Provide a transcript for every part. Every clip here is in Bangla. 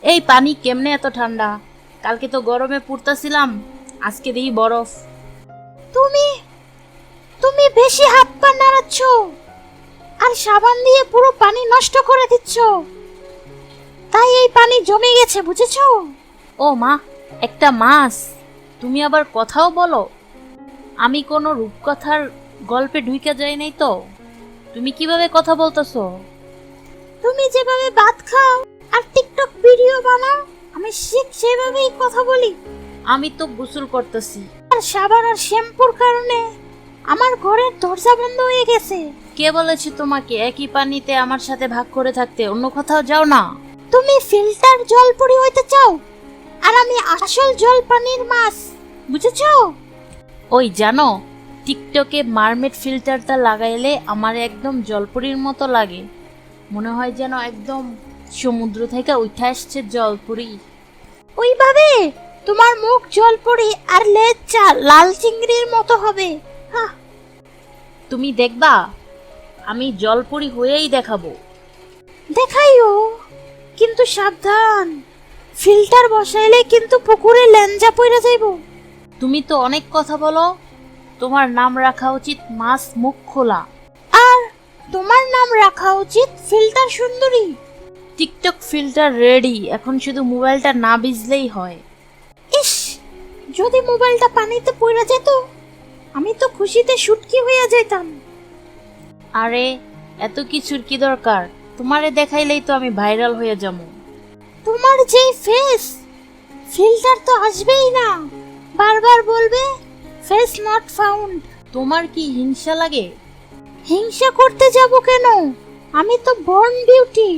এই পানি কেমনে এত ঠান্ডা? কালকে তো গরমে পুড়তাছিলাম, আজকে দেখি বরফ। তুমি তুমি বেশি হাত পা নাড়াচ্ছ আর সাবান দিয়ে পুরো পানি নষ্ট করে দিচ্ছ, তাই এই পানি জমে গেছে, বুঝেছো? ও মা, একটা মাছ! তুমি আবার কথাও বলো। আমি কোনো রূপকথার গল্পে ঢুকে যাই নাই তো। তুমি কিভাবে কথা বলতেছো? তুমি যেভাবে ভাত খাও আর টিকটক ভিডিও বানাও, আমি ঠিক সেভাবেই কথা বলি। আমি তো গোসল করতেছি। আর সাবান আর শ্যাম্পুর কারণে আমার ঘরের দরজা বন্ধ হয়ে গেছে। কে বলেছে তোমাকে একই পানিতে আমার সাথে ভাগ করে থাকতে? অন্য কোথাও যাও না। তুমি ফিল্টার জল পরি হইতে চাও, আর আমি আসল জল পানির মাছ, বুঝেছো? ওই জানো, টিকটকে মারমেড ফিল্টারটা লাগাইলে আমার একদম জলপরীর মতো লাগে। মনে হয় যেন একদম সমুদ্র থেকে উঠে আসছে জলপরি। ওইভাবে তোমার মুখ জল পরি আর লেজটা লাল চিংড়ির মতো হবে। হাহ, তুমি দেখবা, আমি জলপরি হয়েই দেখাবো। দেখাইও, কিন্তু সাবধান, ফিল্টার বসাইলে কিন্তু পুকুরে লেঞ্জা পইরা যাইব। তুমি তো অনেক কথা বলো। তোমার নাম রাখা উচিত মাছ মুখ খোলা। আর তোমার নাম রাখা উচিত ফিল্টার সুন্দরী। টিকটক ফিল্টার রেডি, এখন শুধু মোবাইলটা না ভিজলেই হয়। ইস, যদি মোবাইলটা পানিতে পড়ে যেত, আমি তো খুশিতে শুটকি হয়ে যেতাম। আরে এত কিছুর কি দরকার? তোমারে দেখাইলেই তো আমি ভাইরাল হয়ে যাবো। তোমার যে ফেস, ফিল্টার তো আসবেই না, বারবার বলবে ফেস নট ফাউন্ড। তোমার কি হিংসা লাগে? হিংসা করতে যাব কেন? আমি তো born beauty,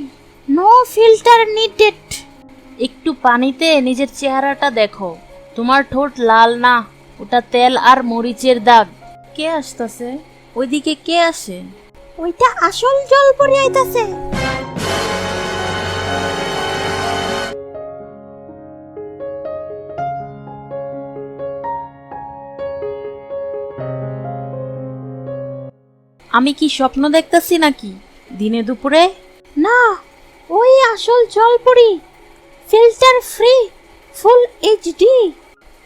no filter needed. একটু পানিতে নিজের চেহারাটা দেখো। তোমার ঠোঁট লাল না, ওটা তেল আর মরিচের দাগ। কে আসতেছে? ওইদিকে কে আসে? ওইটা আসল জল পড়ে আইতাছে। আমি কি স্বপ্ন দেখতেছি নাকি দিনে দুপুরে? না, ওই আসল জল পড়ি, ফিল্টার ফ্রি, ফুল এইচডি।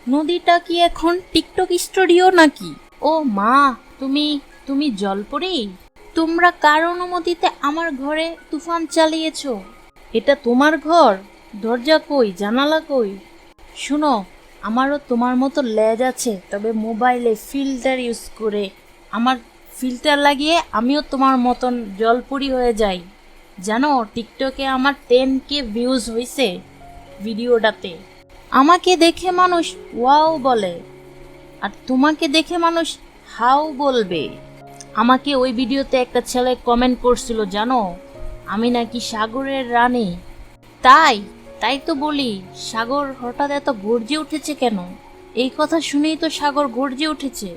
নদীটা কি এখন টিকটক স্টুডিও নাকি? ও মা, তুমি তুমি জলপরি? তোমরা কার অনুমতিতে আমার ঘরে তুফান চালিয়েছো? এটা তোমার ঘর? দরজা কই, জানালা কই? শুনো, আমারও তোমার মতো লেজ আছে, তবে মোবাইলে ফিল্টার ইউজ করে। আমার ফিল্টার লাগিয়ে আমিও তোমার মতন জলপরি হয়ে যাই। জানো, টিকটকে আমার 10K ভিউজ হয়েছে ভিডিওটাতে। আমাকে দেখে মানুষ ওয়াও বলে, আর তোমাকে দেখে মানুষ হাউ বলবে। আমাকে ওই ভিডিওতে একটা ছেলে কমেন্ট করছিল, জানো, আমি নাকি সাগরের রানী। তাই তাই তো বলি, সাগর হঠাৎ এত গর্জে উঠেছে কেন? এই কথা শুনেই তো সাগর গর্জে উঠেছে।